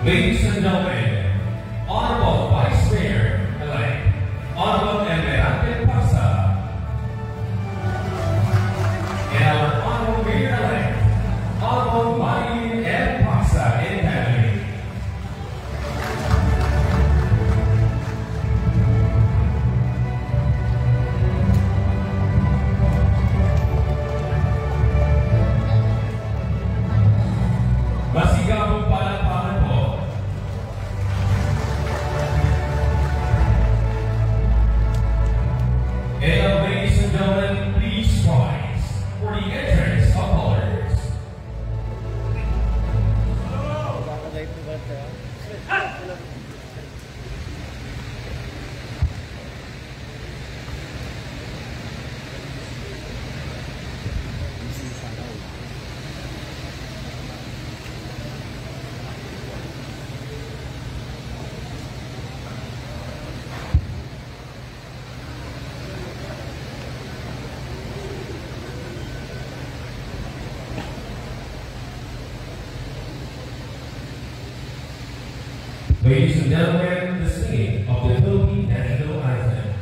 Ladies and gentlemen, Honorable Vice Mayor-elect, Honorable Emerante Pasa, and our Honorable Mayor-elect, Honorable Marilyn M. Pasa and family. Masigabong palakpakan po. And now, ladies and gentlemen, please rise for the entrance of colors. Ladies and gentlemen, the singing of the Philippine National Anthem.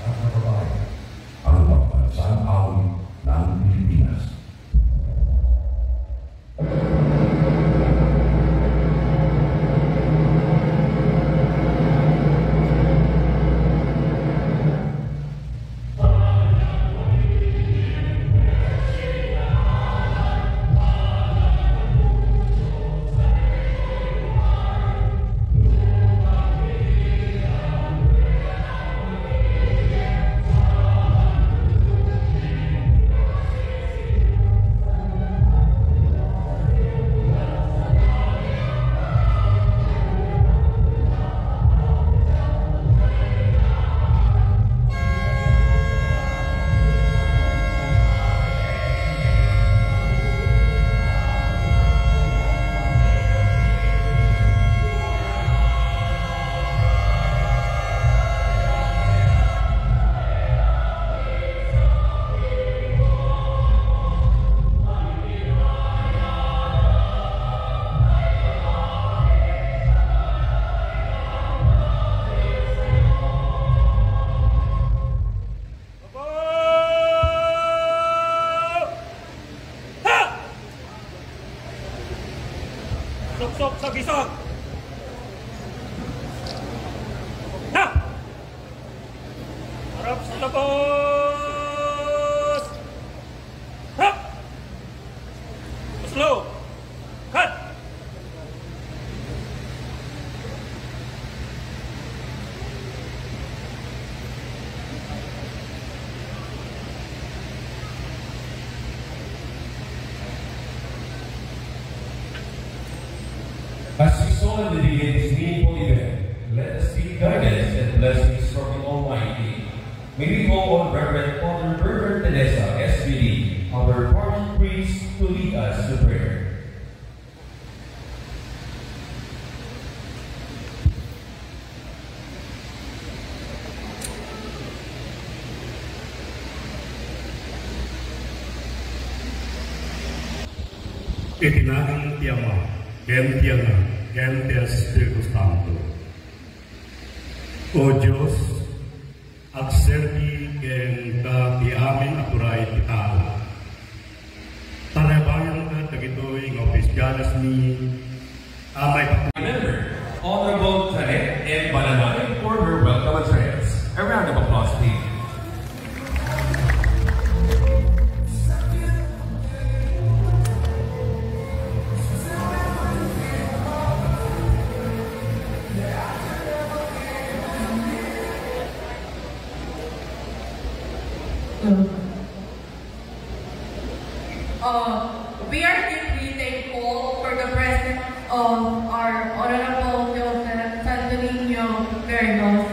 Nakakabaya ang pagbansang awit ng Pilipinas. Sok sa gisag. Ha! Harap sa labas. Ha! Slow. Cut. As we solemnly begin this meaningful event, let us seek guidance and blessings from the Almighty. May we call on Reverend Father Bernard Teresa, SBD, our parish priest, to lead us to prayer. Itinangin ti Ama, Gente Espiritu Santo. O Diyos, agserbi ken ka ti amin aturay ti tao. Tanabayan ka tagitoy ng opisyalas ni amay Remember, Honorable Janet M. Balanay for her welcome address. A round of applause, please. We are deeply thankful for the presence of our Honorable Joseph Santo Niño Vergos,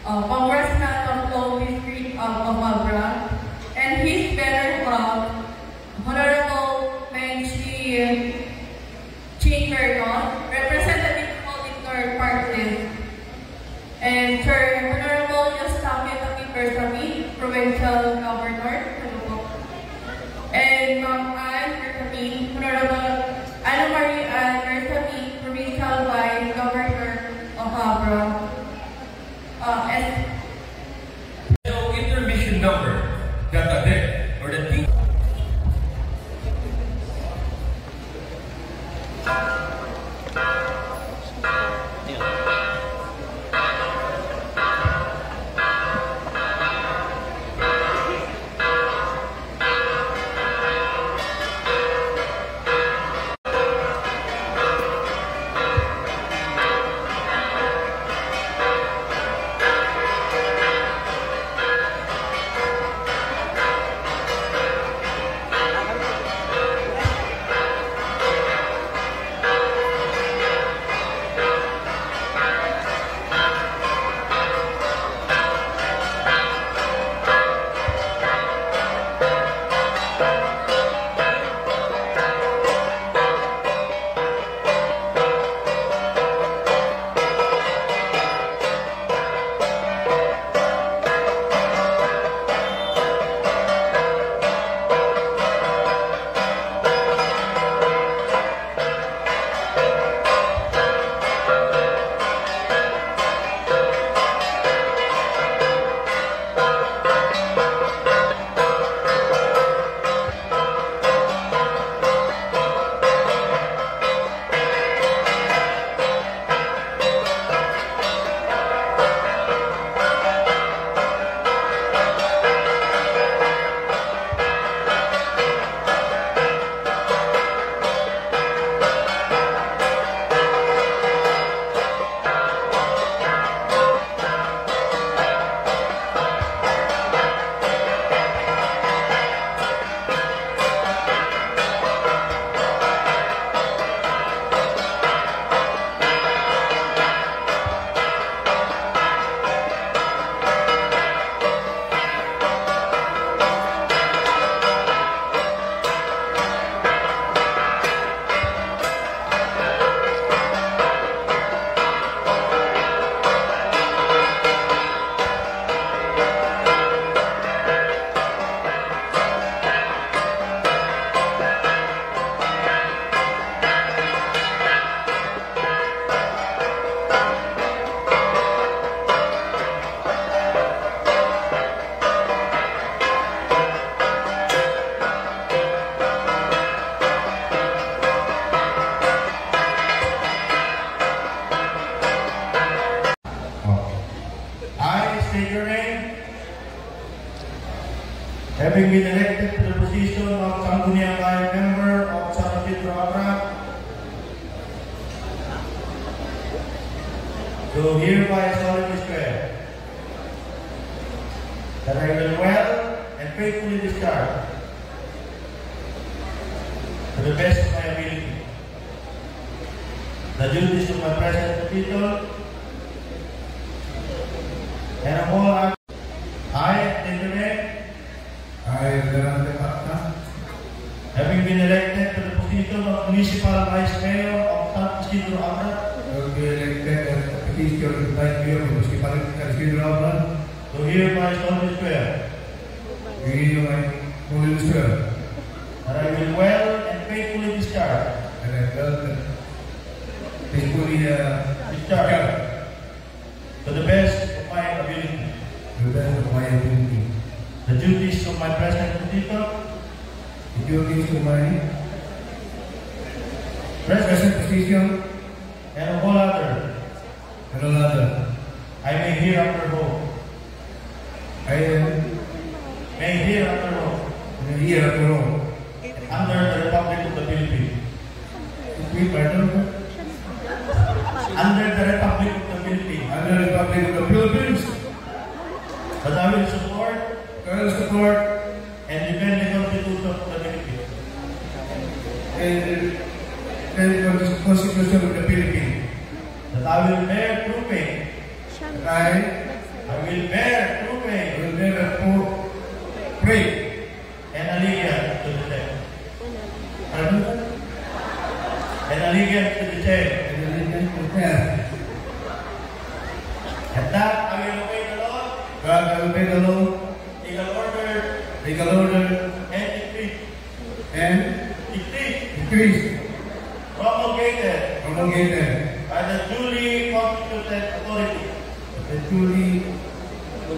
Congressman of Flow District of Abra, and his better half, Honorable Menchi Ching Vergos, Representative Auditor Party, and Sir Honorable Yostaque Tapipersami, Provincial Governor, and Ma'am Ann Bersami, Honorable Anna Marie Ann Bersami, Provincial Vice Governor of Abra. So, intermission number, Gatadek, or the team. Having been elected to the position of Sangguniang Bayan Member of San Isidro Abra, do hereby solemnly swear that I will well and faithfully discharge, to the best of my ability, the duties of my present position, and of all acts. Having been elected to the position of Municipal Vice Mayor of San Isidro Abra, do hereby solemnly swear that I will well and faithfully discharge faithfully discharge to the best of my ability to the best of my ability the duties of my present position the duties of my present present position and of all other and all other. I may hereafter hold. I am May hereafter hold here at Rome. under the Republic of the Philippines. We pardon Under the Republic of the Philippines. under the Republic of the Philippines. That I will support I will support and defend the Constitution of the Philippines. and the Constitution of the Philippines. That I will bear true faith. I will bear true faith will never pray. and allegiance to the same. Pardon? And allegiance to the same. And allegiance to God. And that I will obey the law, God, I will obey the law, legal order, legal order, and decree and decrees promulgated by the duly constituted authority. the duly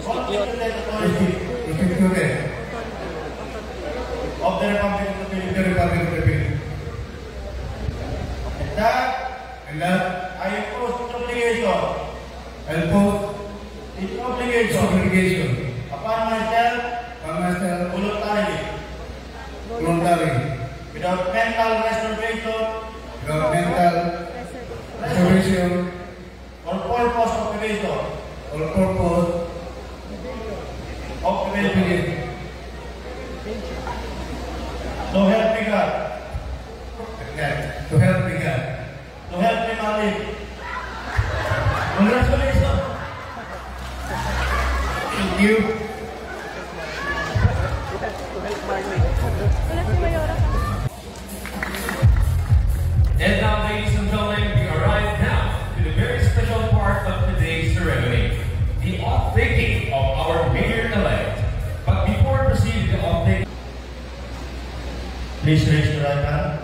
Constituted authority instituted of the Republic of the in Philippines. the Republic of the Philippines. And that And that I impose this obligation I will post this obligation upon myself on myself voluntarily, voluntarily, without mental reservation without mental reservation or purpose of evasion. or purpose Of of evasion. evasion. So help me God. To help me God. So help me Malik. Congratulations. Thank you. And now, ladies and gentlemen, we arrive now to the very special part of today's ceremony, the oath-taking of our mayor-elect. But before proceeding to the oath-taking, Please raise your right hand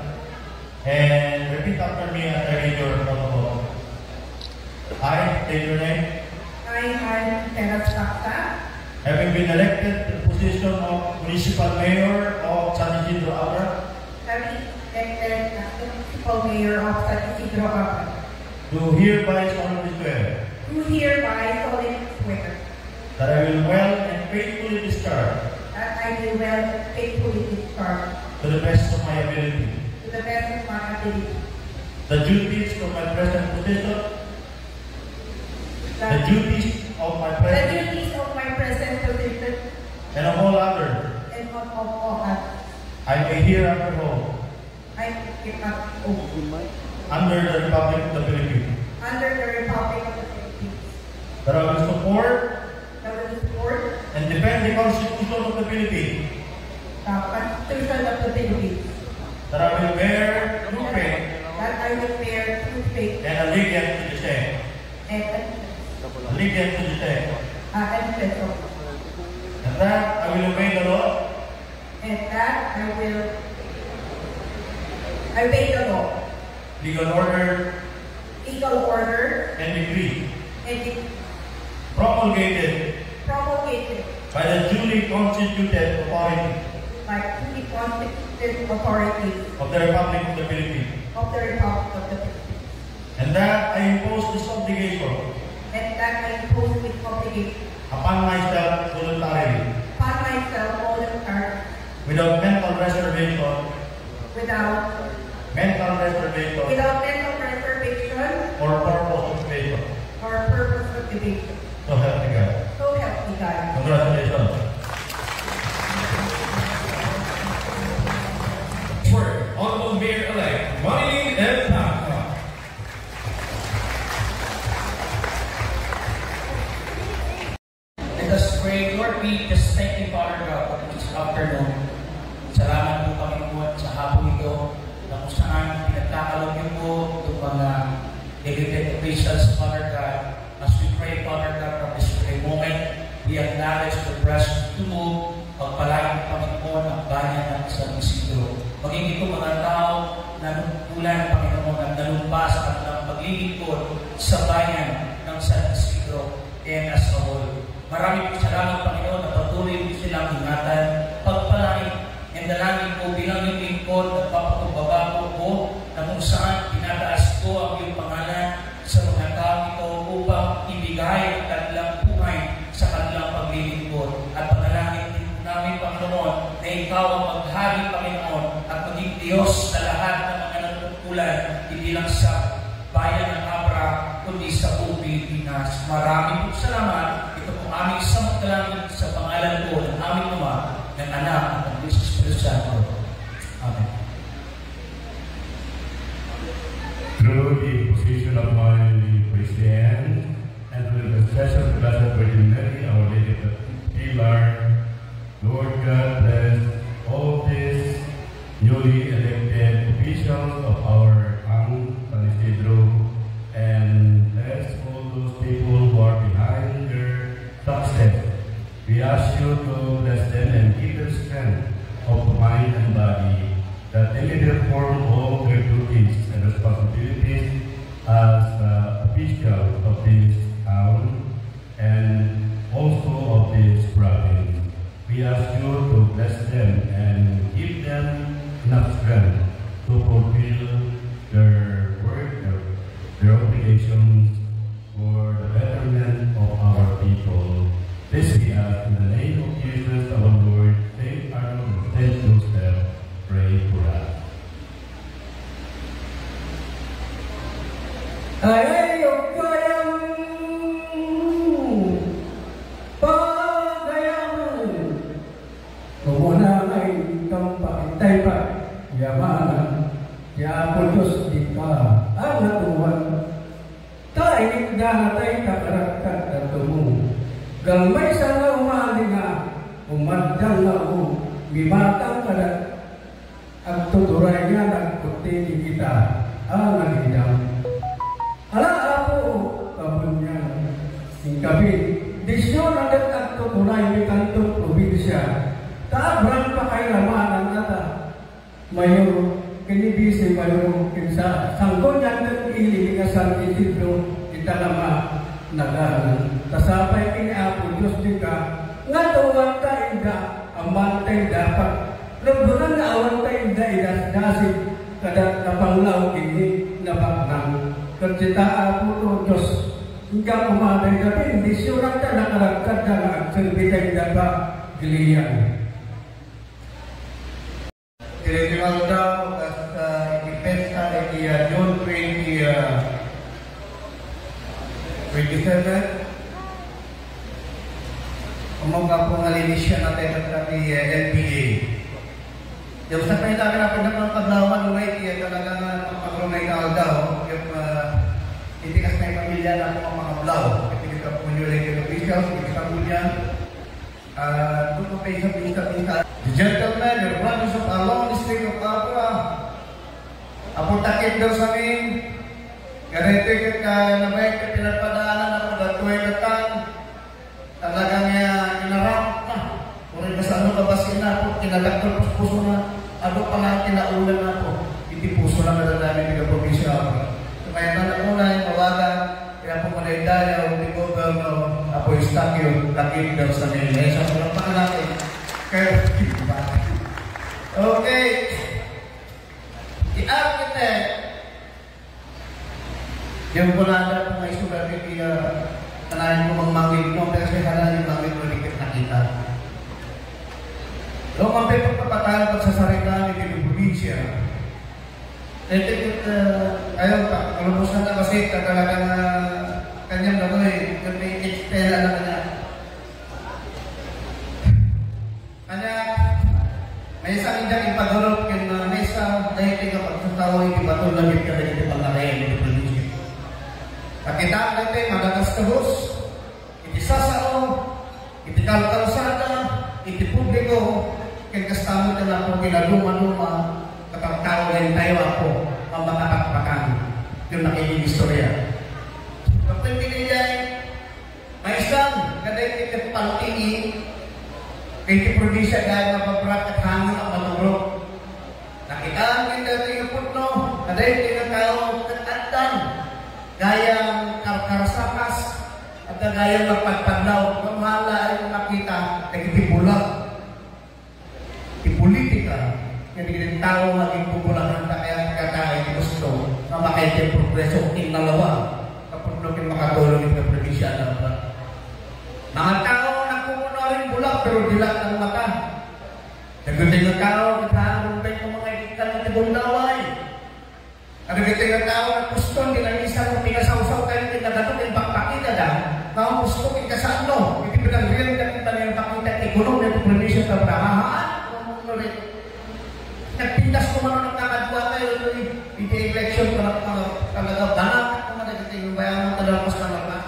and repeat after me as I read your protocol. I state your name. I am Teras Takta, Having been elected to the position of Municipal Mayor of San Isidro Abra, having elected as the municipal mayor of San Isidro Abra, do hereby solemnly swear do hereby solemnly swear that I will well and faithfully discharge that I will well and faithfully discharge to the best of my ability to the best of my ability the duties of my present position, the duties of my the present duties of my present position and of all others and of all others. I may hereafter hold I give up oath under the Republic of the Philippines. under the Republic of the Philippines. That I will support That I will support and defend the Constitution of the Philippines. the Constitution of the Philippines. That I will bear true faith That I will bear true faith and allegiance to the same. and Allegiance to the same. faithful. And that I will obey the law, And that I will obey the law, legal order, legal order, and decree and the promulgated promulgated by the duly constituted authority by the constituted authority of the Republic of the Philippines. of the Republic of the Philippines. And that I impose this obligation And that I impose this obligation upon myself voluntarily, upon myself voluntarily, without mental reservation without mental reservation mental reservation or purpose of evasion. or purpose of evasion. So help me God. So help me God. Congratulations. swear, Honorable Mayor-elect Marilyn M. Tacta. Let us pray. Lord, we just thank you, Father God, for this afternoon. Salamat po, Panginoon, sa hapon ito na kung saan pinagkakalog niyo po itong mga elected officials, Father God. As we pray, Father God, from this very moment, we acknowledge the presence to move, pagpalain ng Panginoon ang bayan ng San Isidro. Maging ito mga tao na nungkulan, Panginoon, at nalumpa sa kanilang paglilingkod sa bayan ng San Isidro and as a whole. Maraming po salamat, Panginoon, na patuloy po silang ingatan, pagpalain, and dalangin po bilang yung lingkod at papakumbaba po na kung saan tinataas ko ang iyong pangalan sa mga tao ito upang ibigay ang kanilang buhay sa kanilang paglilingkod. At panalangin din po namin, Panginoon, na ikaw ang maghari, Panginoon, at maging Diyos sa lahat ng mga natutulad, hindi lang sa bayan ng Abra, kundi sa buong Pilipinas. Maraming po salamat. Ito po aming samantalangin sa pangalan po ng aming Ama, ng Anak, ng Diyos Espiritu Santo. Amen. Through the position of my Christian and through the special blessed Virgin Mary, Our Lady of the Pilar, Lord God bless all these newly elected officials of our San Isidro, and bless all those people who are behind their success. We ask you to bless them and give them strength of mind and body, that they may perform all their duties and responsibilities as officials of this town and also of this province. We ask you to bless them and give them enough strength to fulfill their work, their obligations for the betterment of our people. This we ask in the name of Jesus our Lord. Saint Arnold and Saint Joseph, pray for us. Ayaw kayang pagayaman, kumunang ay itong pakitay-pa, yamanan, yapon Diyos di ka, ang natuwan. Tayo dahatay kakarakat na tumo, galmay sa nga umali nga, umadang nga o, mimatang ka na, ang tuturay nga nagkutili kita, ang nagidang. Ala ako, kapon niya, singkapin, disyon ang datag tuturay ni kantong probinsya, taabran pa kay ramanan nata, mayor, kinibisi mayor, kinsa, sangko niya ng ili nga San Isidro, kita nama nagahan. Tasapay kiniapo Diyos di ka, nga tuwag ka inda, amantay dapat, labunan na awan ka inda idas-dasig, kadat napanglaw kini nabaknang. Kerjita ako to Diyos, hingga kumaday kami, hindi surat ka nakaragkad na nagsilbitay na ba giliyan. Iridimal daw at ipesa ay June 27. Umaga po nga linisya natin at LPA. Yung sa kanila natin ng paglawan ng kaya talagang pag-rumay ka daw, yung hindi kasi may pamilya na po ang mga blaw. Hindi ka po nyo rin yung officials, hindi ka po niya. Doon po kayo sa pinita-pinta. The gentleman, the brothers of our long district of Abra, apuntakit daw sa amin, ganito ka nabay ka pinagpadaanan ako datuay datang, talagang inaramp na. Kung rin sa ano kabasin na ako, kinalagtol puso na, ano pa nga kinaulan na ako, hindi puso na madadami ng probinsya ako. So kaya na una yung mawagan, kaya po muna yung daya, hindi ko ba ako yung stock yung lakit daw sa nila. Sa mga pangalaki, kaya okay. The architect, yung punada po nga isulat kaya tanahin ko magmangin mo, pero kasi halahin yung mangin mo likit nakita. So, kung may pagpapatayan pagsasarita ni Pilipinas probinsya, ayaw pa, malubos na kasi talagang kanyang gano'n may ekstela na kanya. Kanya, may isang indang ipagulog yung may isang dahil ka pagsasawang ikibatol langit ka na ito pangalayan ng probinsya. Pakitaan natin, madagas kahos, iti sasao, iti kalkalsada, iti publiko, kaya kastamot na ako kinaluma-luma, kapag-tao rin tayo ako, ang makapagpakan, yung nakikinig istorya. Kapag pinigay, may isang, kada iti paltingi, iti probinsya dahil mapaprak at hangin ang manurok. Nakitaan din dati yung putno, kada iti na tao at atan, gayang karsakas at gayang magpagpadlaw. Kamala ay makita ay itibulag. Ipolitika, hindi tao maging popularan na kaya kakain gusto na makaitang progreso ng nalawa kapag natin makatulong ng probinsya na mga tao na kumuno rin bulag pero dilat ng mata. Nagutin ng tao, naghaharong tayo ng mga ikitan ng tibundaway. Nagutin ng tao na gusto, hindi lang isang pinasawsaw tayo ng nagatot ng bakpakita na mga gusto kong kasano. Hindi ba nang rin nakita ng bakpakita at ikunom ng probinsya na brahahaan? Nagpindas ko man ng kakadwa tayo hindi election para talaga banat kung nagdating yung bayan ng talabas na mata.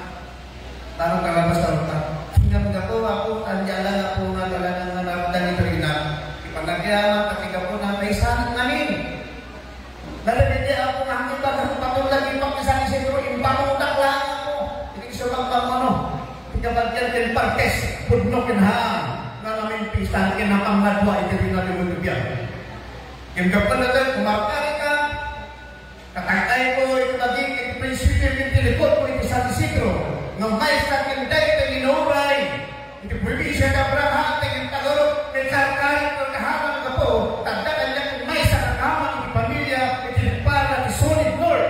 Parang talabas na mata. Singap nga po ako, andyan lang ako na talagang nanawadan ito rin na ipagagyaman katika po na may sanat namin. Nalabindi ako na hindi ba patulad yung pagkasani sa ito, imbang-utak lang ako. Hindi ko lang bang ano, ikabagyan din partes, pudnokin ha, na namin pistan, kinapangadwa, ito rin natin magbibiyan. Yung kapal natin, kumakari ka, katakay ko, ito naging prinsipyo yung tilikot ko, ito sa disikro. Ng may sa kinday, ito inuray. Ito pwede siya kabraha, ito yung tagorok, kay sarkay, ito kahaman ka po. Tagdagan niya kung may sa kakaman, ito pamilya, ito nagpar na isunid Lord.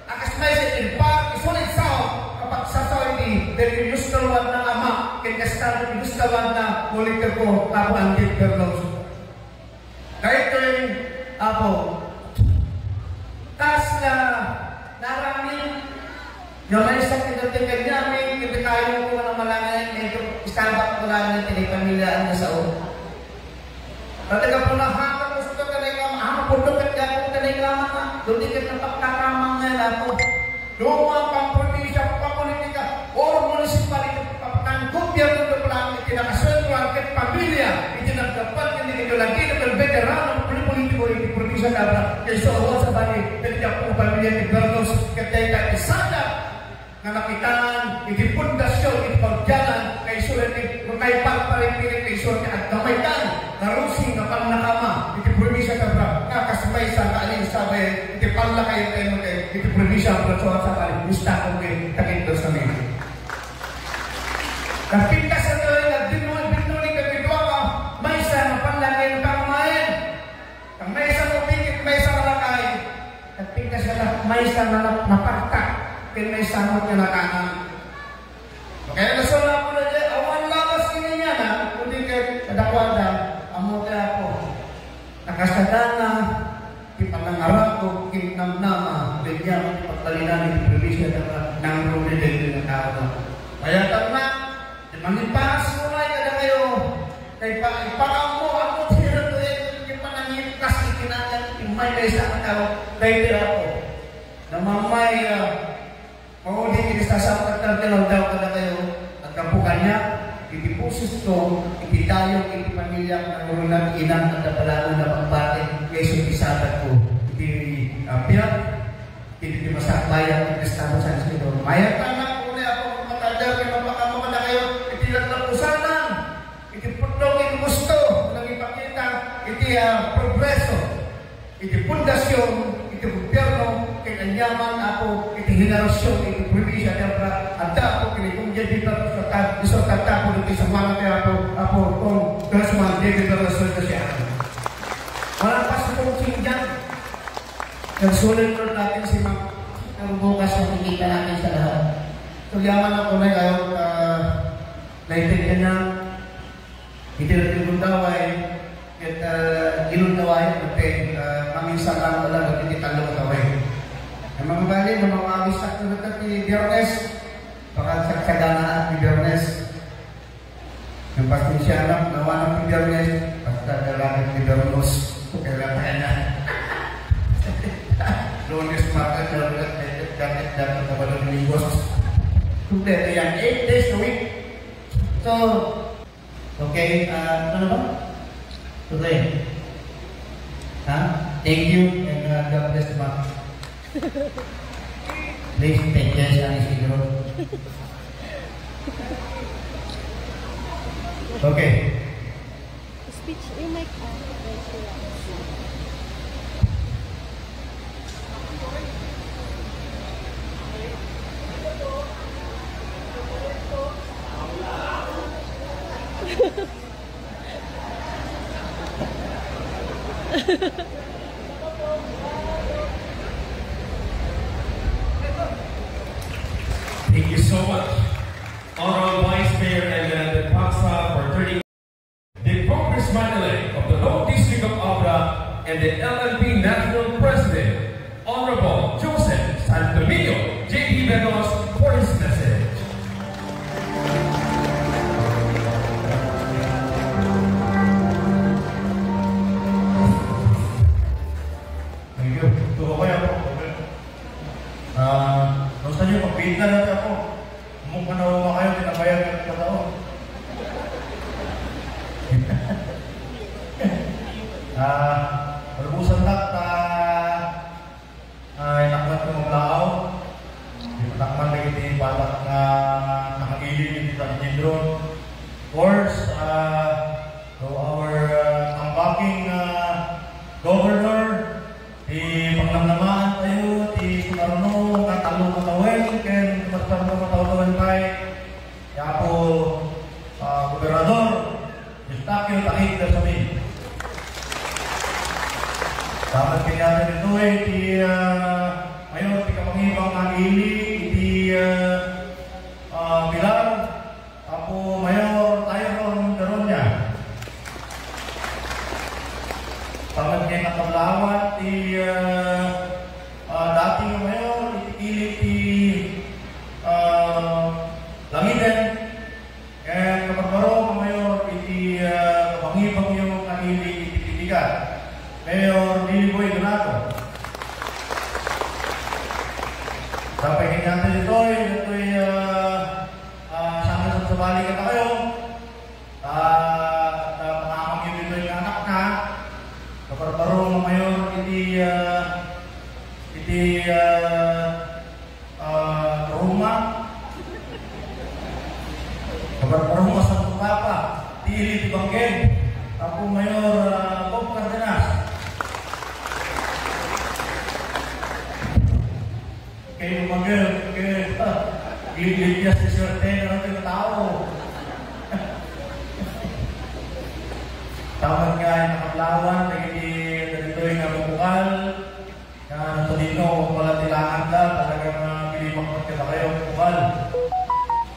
Akas may sa nagpar, isunid south. Kapag sa south, dahil inuskawan ng ama, kaya kastan, inuskawan na mulikar ko, ako ang Berlos. Kahit ko yung apo, tas na naraming gamay sa kinatingag namin, kipitayon ko na malangay, ito isabak ko lang ng tinipamilaan na sa o. Talaga po na haka ko sa kanayang putok at gano'n kanayang doon di ka napagkakamang nga na po. Luma pang probinsya, papolitika, or municipality, papang gobyerno na pala, itinakaswento ang pamilya, itinagdapat, hindi ito lagi na veterano, politiko, hindi probinsya na ba, kaya sa awal sa bani, kaya po pamilya ni Berlos, kaya ka isada, na nakitaan, hindi pundasyon, hindi pagjalan, kaya sulit, kaya pagparipilit, kaya sulit, at gamaitan, narusin na panakama, hindi probinsya na ba, kakasmay sa kaaling sabi, hindi pala kayo tayo mo kayo, hindi probinsya, pero sa kaaling, gusto ko kayo, takit sa mga. Kapintas sa ito, nagdinuan-dinuan ka bidwa ka, may isa na panlagay ng pangmayan. Kang may isa mo pingit, may isa malakay. Kapintas sa ito, may isa na napakta, kaya may isa mo kinakanan. Kaya nasula ko na dyan, awan labas kini niya na, kundi kayo kadakwada, amo kaya po. Nakasadana, ipanangarap ko, kinamnama, ganyan, pagtalinan ng probinsya ng rumidin ng tao. Kaya tama, manipas mo na kada kayo, kay ipakaw mo, ako tira to yung panangipas, ikinangan, imay kayo sa tao, kay tira ko. Namamay, mauli kinisasapat na daw kada kayo, at kapukannya, itipusis ko, ititayong, itipamilya, nangurunan, inang, at napalaman na pagpate, kay sumisabat ko, iti-piyak, iti-masakbayan, iti-stamos sa nito. Mayat na ako matadar, kay mapakamukan na kayo, iti-latlapusanan, iti-putong, iti-gusto, nang ipakita, iti-progreso, iti-pundasyon, iti-gobyerno, kay-anyaman ako, iti-henerasyon, iti-probinsya, at ako, kinikungya dito, isang tatapo, iti-samang kaya ako, kung grasman, iti-relasyon na siya. Walang pasapong singyan, nagsulit natin si Mang, ang bukas makikita natin sa lahat. Tulyaman ako na kayo, naitigyan niya, itinatid daway, at ginundaway, at maminsan lang talaga, ititalo daway. Ang mga bali, ng mga awisak na natin ni Biyernes, baka sagsaganaan ni Biyernes. Yung pasensya nawa ng Biyernes, basta dalagan ni Biyernes, kailan tayo na. Lunes, Martes, dapat kapada Minggu. Sudah yang 8 days a week. So, okay, ano ba? Today. Thank you and God bless you. Please take care sa Isidro. Okay. Speech, you make Thank you so much, Honorable Vice Mayor Elan Paksa, for turning the Congressman-elect of the Low District of Abra and the LNP National President, Honorable Joseph Santomino J.P. Venos, for his message. Thank you. Tuwa kayo po. Gusto niyo pag-bid na natin ako. Mukha na uwa kayo, tinabayan ka ng taon. Perbusan tak nakmat ko ng lao. Nakman lagi di balak na nakagilid yung kita ni Jindron. Of course, to our comebacking governor, di pangnamnamaan tayo, di sumarno, natalo matawin, ken matalo matawin tayo. Kaya po, gobernador, Eustakio Tahig na sabihin. Dapat kanya nito di mayor di kapangibang Manili, di Pilar, apo mayor tayo ron karon niya. Dapat kanya nakablawat di dating mayor itikili di Langiden, and kaparbaro mayor di kapangibang yung Manili itikiligan. Mayor Liliboy Donato. Sampai kinyantin ito'y sama sa balik ka kayo. Pangamang ito'y anak na. Kaparbaro ng mayor, iti rumah. Kaparbaro mo sa Tupapa, iti Banggen. Ako mayor Bob Cardenas. Kayo mag-gil, gil-gil si Swerte na natin na tao. Tawag nga yung nakapalawan, nagito'y nga bukal, na natulino, wala tilangan ka, talagang pilimak ka na kayo bukal.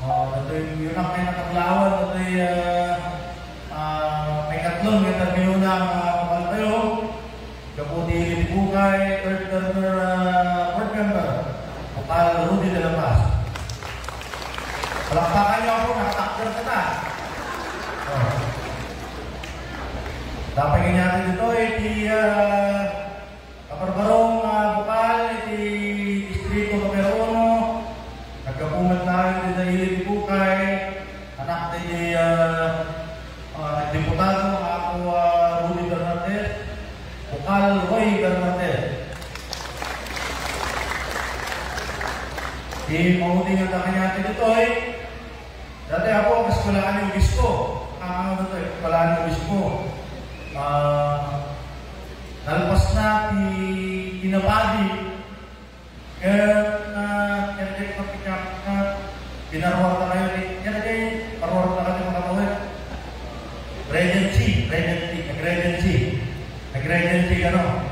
Nato'y yun ang kayo nakapalawan, nato'y may katlong, may termino na bukal kayo. Kaputi Bukay, third board member. Para Rudy de la Paz. Palakpakan niyo ako, nakatakder ka na. Dapat ganyan dito, iti kaparbarong bukal, iti distrito numero 1, nagkapumat tayo dito Ilip Bukay, anak di deputado, ako Rudy Bernardes, bukal Roy Bernardes. Di mauding ang kanya natin ito dati ako, kaskulaan yung bisko. Kaskulaan yung bisko. Nalpas na kinabadi. Kaya pinarwar na kayo. Kaya parwar na kayo mga kawin. Nag-regency ano.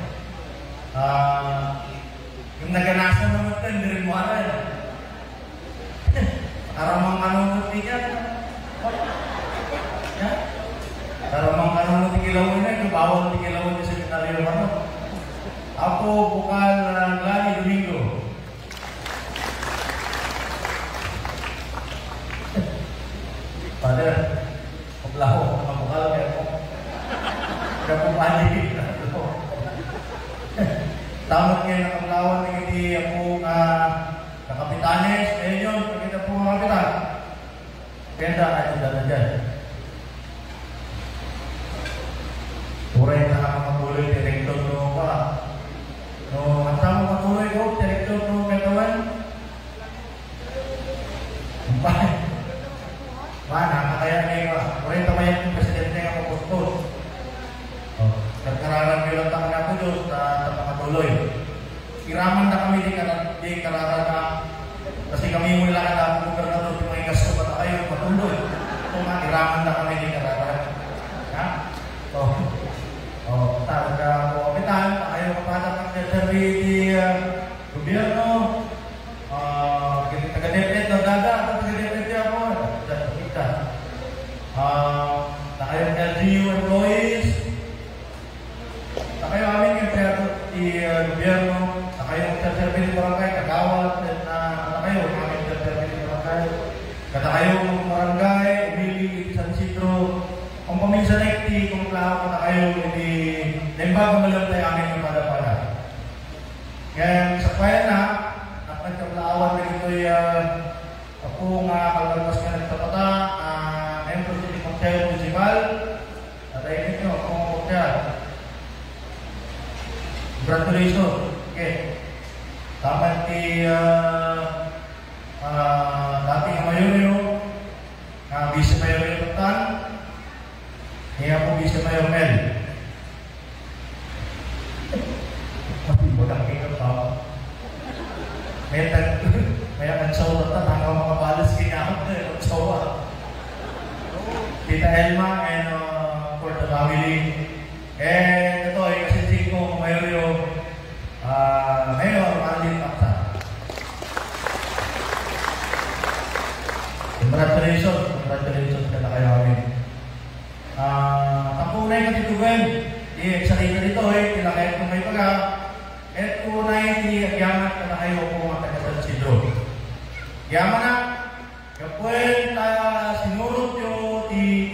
Yung naganasan naman ito, hindi rin mo aral. Karamang kanunod niya. Karamang kanunod ni Kilawin na, yung bawal ni Kilawin ni Sekretaryo Mano. Ako, bukal Lani Domingo. Father, paglaho, mabukal kayo po. Kaya po paligid na ito. Tamad ngayon ang kamlawan ng hindi ako na kapitanes, eh yun, pagkita po mga kapitan. Ganda na yung dala dyan. Turay na nakakatuloy, direktor no pa. No, ang tama matuloy ko, direktor no katawan. Nakakaya ngayon, turay tamayan yung presidente ng kapostol. Karararan ko lang tangan ako Diyos na makatuloy. Iraman na kami di kararan na kasi kami mula na ako gobernador kung may gasto pa tayo matuloy. Kung iraman na kami di kararan. Tawag ka po kapitan, ayaw kapatak ng servi di gobyerno. Taga-deplet ng kayo interservice barangay, kagawad, kata kayo, mga interservice barangay, kata kayo barangay, umili, San Isidro, kung paminsan ekti, kung lahat kata kayo, hindi, limbaga malam tayo amin yung pada-pada. Kaya sa kaya na, at nagkablaawan na ito'y ako nga kalabas ka nagtapata, membro sa Consejo Municipal, at ayun nyo, akong kukya. Congratulations. Okay. Taman ti dating mayoryo, Vice Mayor Tan, kaya po Vice Mayor Mel. Tapi bodak kayo tao. May nagsawa na hanggang mga balas kinakot na yung nagsawa. Tita Elma and for the family. And ito ay kasing ko mayoryo Mayor Marlene Paksa. Congratulations ka na kayo amin. Ang tunay na titugan, i-exalita dito tinakayat kong may paga, at tunay i-agyamat ka na kayo kung mga taga-San Isidro. Yaman na, kapwen sinurot yung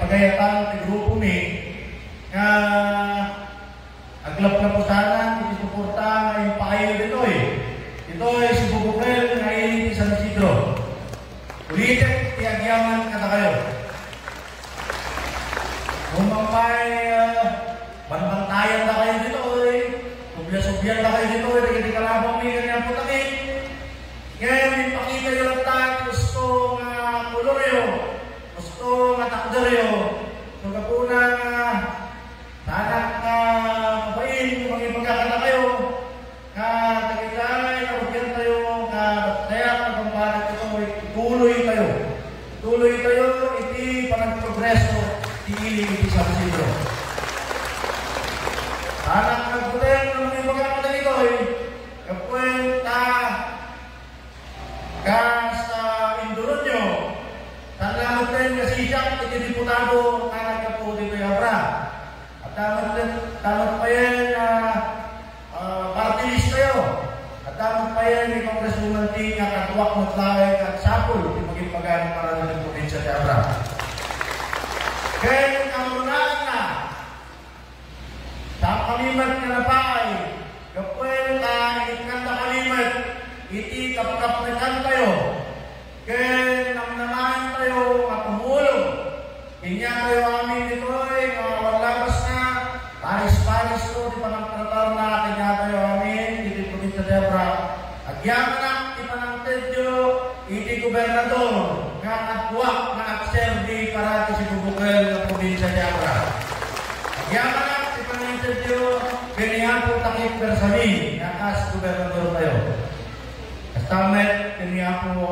pagayatan ng grupo ni nga aglap-lapusanan, iti-suporta yung pakayo dito Ito ay si Bubukel ng Aili San Isidro. Ulitin, tiagyaman ka na kayo. Kung mampay, banbantayan na kayo dito subya-subyan na kayo dito hindi ka labang may ganyan putakin. Ngayon, may pakita yung lantan, gusto nga koloryo, gusto nga takderyo. So, kapuna tanak na mabain, mga ipagkakala kayo, na tagitay, nakupyan tayo, na tayak, na pambanag ito, tuloy kayo. Tuloy kayo, iti panagprogreso, iti sa Isidro. Tanak na putin, na mga ipagkakala nito, kapuwenta, sa indurot nyo, salamat din kasi siya, iti diputado, na nagkaputin ko yung abra. At tamat pa yan party list kayo. At tamat pa yan may Congresswoman Ting na katuwak matlakay at sapul di maging pagano para ng probinsya ni Abra. Kaya yung kamunaan na sa kalimat na napay kapwen na inikanda kalimat iti kapkapnikan kayo kaya namnaman kayo at umulong inya kayo amin dito walabas na Paris to di panangtratar na kanya kayo amin iti probinsya de Abra agyaman na di panangtedyo iti gobernador nga atwak na akserdi para si Bubukel ng probinsya de Abra agyaman na di panangtedyo kanihan po takip bersami nga as gobernador tayo kastamet kanihan po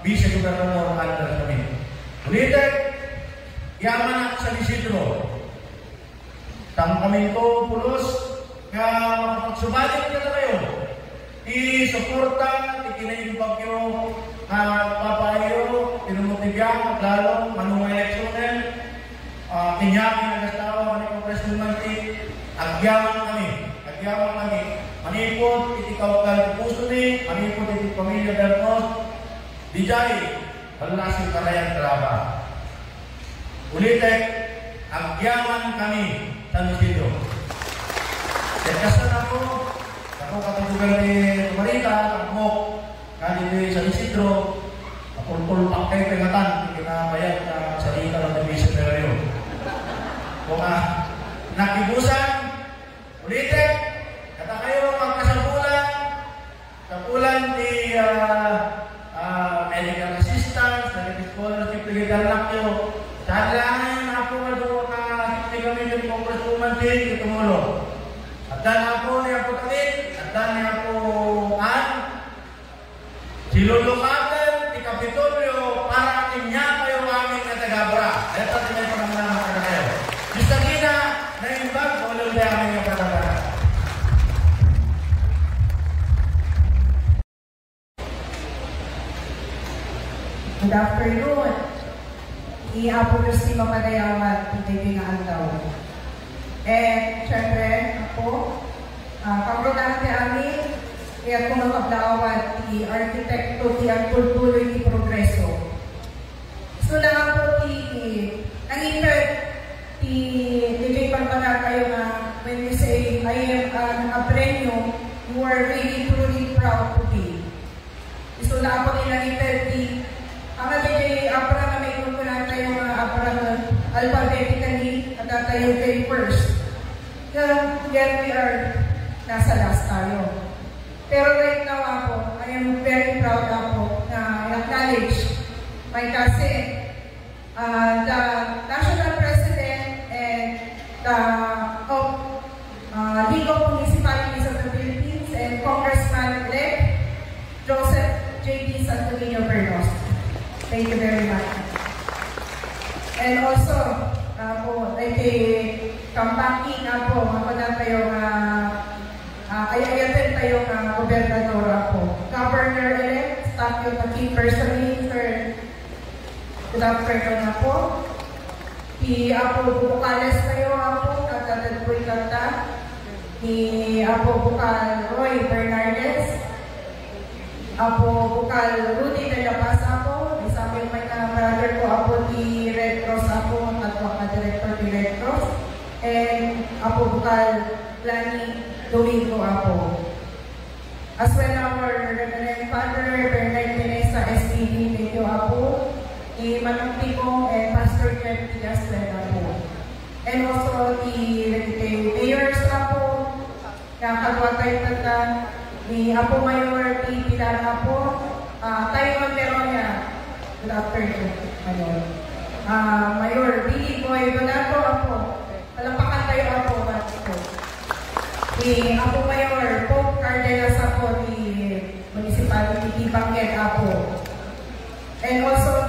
vice gobernador at bersami ulitin yaman sa Isidro. Tang kami ito pulos nga makapagsubalit ka na kayo. I-suporta, ikinayin bagyo, papayo, tinumutibyan, lalo, manong eleksyonen, kinyakin na gastawa, manipong presidente, agyaman kami. Manipot, itikawag puso ni, manipot, itik pamilya Bernos, dijay, palasin kalayan kalaba. Ulitin, agyaman kami sa Isidro. Dekasan ako katutugan ni Marita, ako, kanili sa Isidro, apul-pul pakay pengatan, kinabayad na salita ng Division Mayor. Kung nakibusan, ulitin, kata kayo magkasabulan di medical assistance, medical scholarship, legal anak nyo, Tadlaan ako na doon na hindi kami yung Congresswoman din tumulong. At dan ako niya po talit, at dan niya po silulukatan di Kapitolyo para niya kayo aming katagabra. Ito din may panamanaman ka kayo. Bisa gina na imbag, ulul na aming yung katagabra. Good afternoon. I-apos ni Mapadayawan, hindi nga daw. Syempre, ako, pagrodante amin, kaya kung makablawan ti arkitekto ti ang tultuloy ti progreso. So na ako nangipad ti DJ Pagpana kayo nga when we say I am a premium, you are really truly proud to be. So na ako nangipad ti ang DJ Apra na may kumpulan kayo nga Apra alphabetically at tayo kay first. Yet we are nasa last tayo. Pero right now ako, I am very proud ako na acknowledge my cousin, the National President and the League of Municipalities of the Philippines and Congressman-elect Joseph J.D. Santonino Bernos. Thank you very much. And also, ako, kampaki na po, ako na tayo ayayatin tayo ng gobernadora po. Governor-elect, staff yung naging personally, sir, good afternoon na po. Apo Bukales tayo, Apo, katatad po ikanta. Apo Bukal Roy Bernardes. Apo Bukal Rudy de la Paz, Apo. Sabi yung may brother ko, Apo di Red Cross, Apo, at director di Red Cross. And Apo Bukal Lani Domingo, Apo. As well, our Reverend Father Bernard Teresa SPD, thank you, Apo. Manong Tikong and Pastor Jeff as well, Apo. And also the mayors, Apo, kakagawa tayo tanda ni Apo Mayor P. Pilar, Apo. Tayo ng Veronia, good afternoon, Mayor. Mayor Billy Boy Donato, Apo. Palampakan tayo, Apo, Apo. Apo Mayor Pope Cardenas, Apo, the Municipality di Banguet, Apo. And also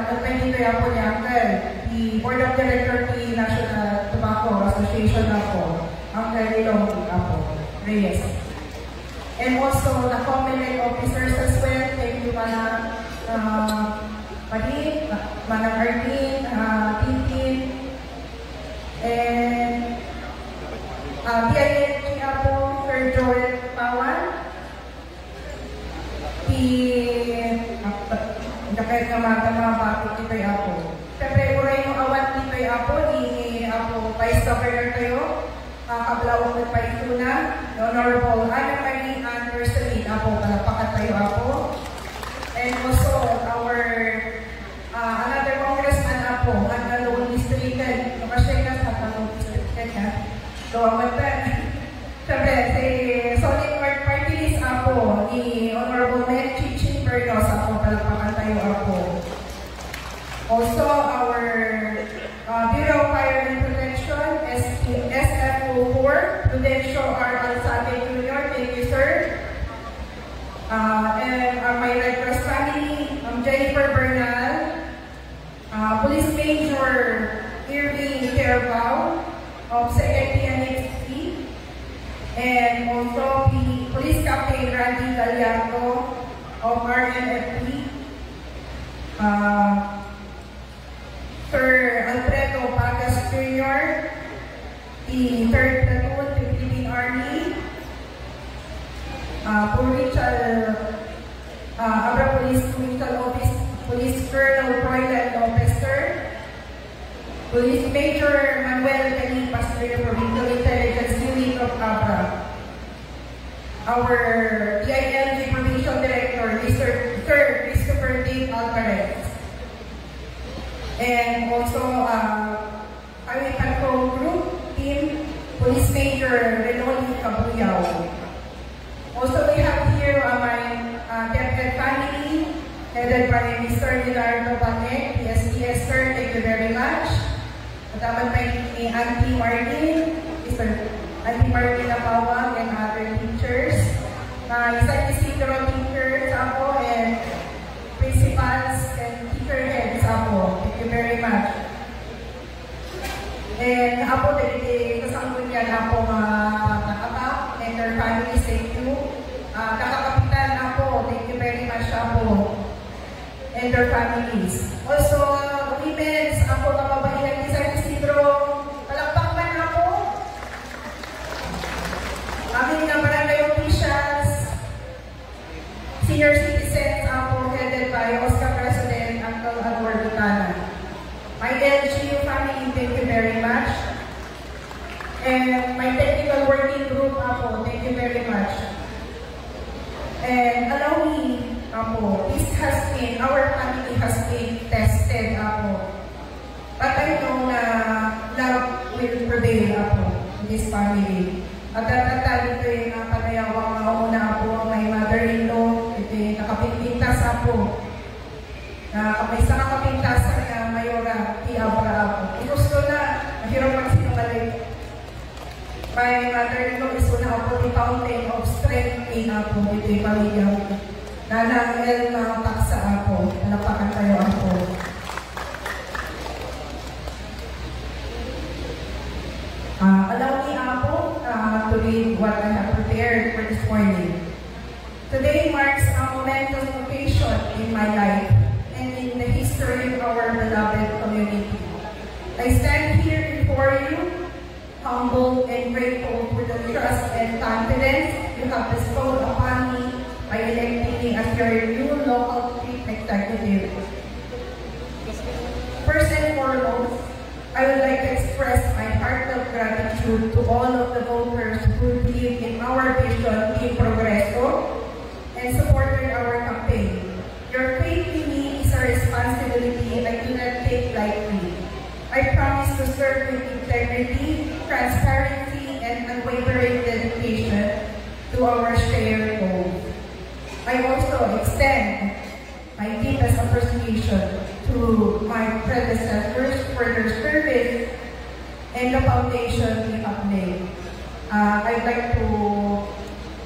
naman dito Apo ni Uncle, the Board of Directors of the National Tobacco Association, Apo, Uncle Ilong, Apo, Reyes. And also the Comelec officers as well, thank you Manang Padit, Manang Artin, Tintin, and PING, Apo, Sir Joel Pawan, kahit nga mga bakit ito'y Apo. Siyempre, uray yung awat nito'y Apo, ni Apo Vice Governor kayo, kablawang ng Paisuna, Honorable Ana Marie Anderson, Apo, palapakat tayo, Apo. And also, our another congressman, Apo, ang Nalawang Districted, Kapasyekas, at Nalawang Districted, so, siyempre, si Solid Party List, Apo, ni Honorable Mayor Chichi Bernos, Apo, palapakan tayo, Apo. Also, our Bureau of Fire and Protection, SFO4, Prudencio R. Alzate Jr., thank you, sir. And my Red Cross family, Jennifer Bernal, Police Major Irving Terabao of 2nd PNXP, and also Police Captain Randy Gallardo of RNFP, Sir Alfredo Pagas Jr., the 3rd Platoon, Philippine Army, Abra Police Commissioner Office, Police Colonel Royland Lopez, sir, Police Major Manuel Canipas, Provincial Intelligence Unit of Abra, our DILG Provincial Director, Mr. Sir Christopher Dave Alvarez, and also Highway Patrol Group Team, Police Major Renoli Cabuyao. Also, we have here my Deputy family, headed by Mr. Gilardo Banek, PSTS, sir, thank you very much. Kataman pa ni Auntie Martin, Mr. Auntie Martin Napawag, and other teachers. Isang Isidro teachers, Apo, and principals and teacher heads, Apo. Thank you very much. And Apo, kasangkot yan, Apo, nakapa, and their families, thank you. Kakakapitan, Apo, thank you very much, Apo, and their families. Also, women's, Apo, kababaihan ni San Isidro, palakpak man, Apo. Aming na barangay officials, you very much. And allow me, Apo, our family has been tested, Apo. But I know na love will prevail, Apo, in this family. At ito yung panayawang mauna po may mother-in-law, ito yung nakapintas Apo. May isa nakapintasan na Mayora, Tiabra Apo. Gusto na, mahirap magsinungaling. My mother-in-law is una Apo, the fountain of strength in Apo, ito yung pamilya. Nanang Elma Taksa Apo, nalapakan tayo Apo. Allow me, Apo, to read what I have prepared for this morning. Today marks a momentous occasion in my life and in the history of our beloved community. I stand here before you, humble and grateful for the trust and confidence you have bestowed upon me by electing me as your new local chief executive. First and foremost, I would like to express my heartfelt gratitude to all of the voters who believe in our vision, Team Progreso, and supported our campaign. Your faith in me is a responsibility I do not take lightly. I promise to serve with integrity, transparency, and unwavering dedication to our shared goals. I also extend my deepest appreciation to my predecessors for their service and the foundation we have laid. I'd like to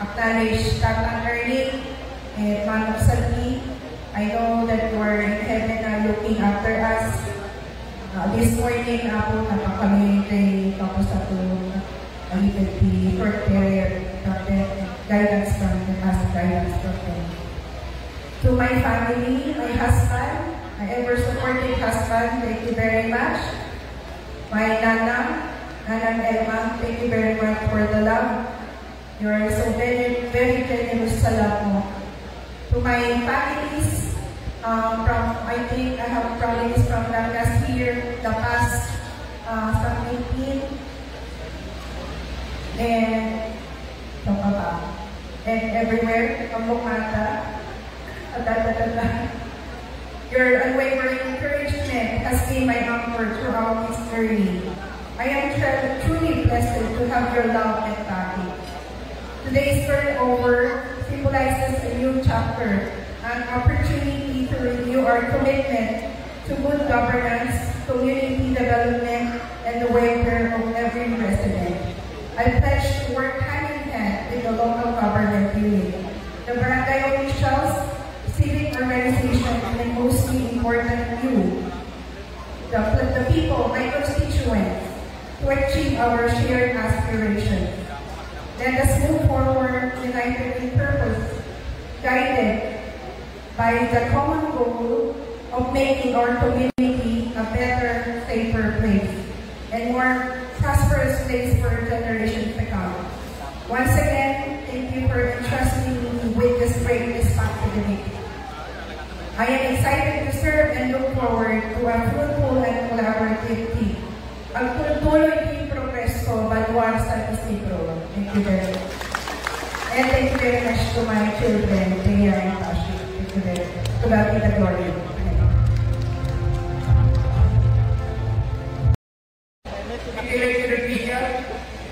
acknowledge Tatang Ernie and Manong Salvi. I know that you are in heaven looking after us. This morning, Apo, kami kay tapos ako a little bit short period guidance from the past guidance from them. To my family, my husband, my ever-supporting husband, thank you very much. My Nanang Elma, thank you very much for the love. You are so very, very generous sa love mo. To my families, I think I have families from last year, the past, from 18, and everywhere, Pamukata. Your unwavering encouragement has been my anchor throughout this journey. I am truly blessed to have your love and backing. Today's turnover symbolizes a new chapter, an opportunity to renew our commitment to good governance, community development, and the welfare of every resident. I pledge to work hand in hand with the local government unit, the barangay officials, civic organizations, and mostly important you, the people, my constituents, to achieve our shared aspirations. Let us move forward united in purpose, guided by the common goal of making our community a better, safer place, and more prosperous place for generations to come. Once again, thank you for entrusting me with this great responsibility. I am excited to serve and look forward to a fruitful and collaborative team. Ang tuloy Team Progreso, Baluan sa Isidro. Thank you very much. And thank you very much to my children, Thea and Tashi. Thank you very much. To God be the glory.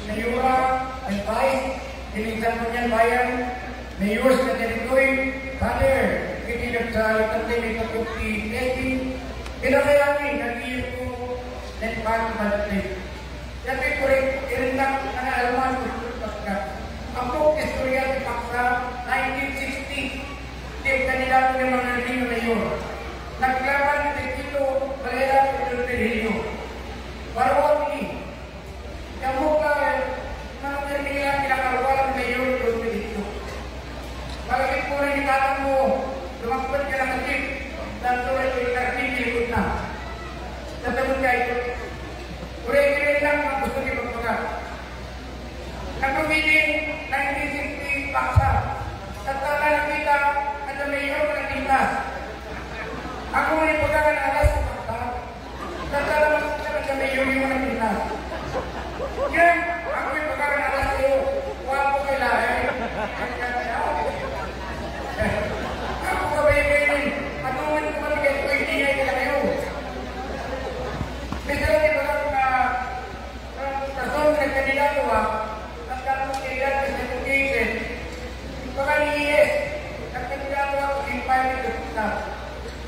Mayura, advice, diligan mo niyan bayan, mayus na territory, father, itinag sa itatay ito kupi, kinakayamin, nag-iyo ko, then pag-balatay. Sabi ko rin, irindak na alaman ko, ako, istorya di Paksa, 1960, tip kandidato ng mga rinyo na yun. Naglaban ng Tito, Valera, Pedro Rinyo. Barawang ini, kamu ka, mga nila pinakawalan na yun, Pedro Rinyo. Palagit po rin itatang mo, lumakpan ka ng tip, dahil ito yung nagpipilipot na. Tatapon ka ito. Ure-ure lang ang gusto niyo magpagat. Nagpumili 1960 Paksa. Tatala na kita at na mayor ng Pinas. Ako may pagkakan alas sa Paksa. Tatala na kita at na mayor ng Pinas. Yan, ako may pagkakan alas sa iyo. Wapo kay lahat. Ako kabay-bayin, anuman ko maligay ko ingay nila kayo. Bisa lagi orang person nagkandidato at karong kandidato sa education. Baka yes, nagkandidato ako sa Imperial Hospital.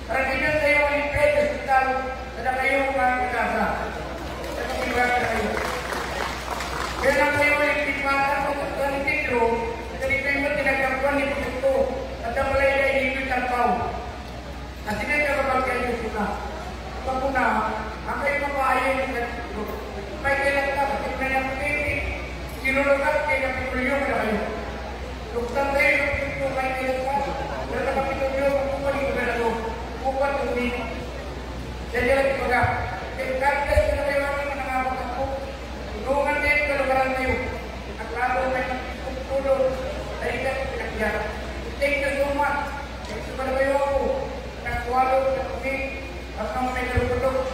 Para ganyan kayo ang Imperial Hospital, kada kayo mga kasa. Sa pagkiwag na kayo. Kaya lang kayo ang ipipatan sa sanitidro, sa ipin mo tinagkapuan ni Puto, at ang malay na inipit ang pao. At hindi ka kapag kayo suna. Pagkuna, ang kayo mapahayin sa sanitidro. May kailan ka, kasi na yung pipi, sinulugat kayo ng pitulyo na kayo. Luktan kayo ng pitulyo, may kailan ka, wala na kapitulyo, kukupan yung gobernado, kukupan yung dito. Yan yung ibaga. Kaya kahit ka na kayo ang nangangapak ako, tulungan kayo, kalugaran kayo. Naklaro may tutulog, dahil ka pinagyan. Thank you so much. Thank you pala kayo ako. Nagkuwalo, nagpapit, at ang may kaluputog.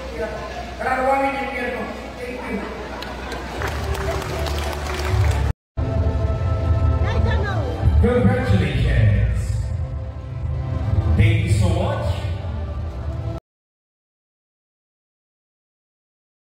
Kararawangin yung pierno. Thank you. Congratulations.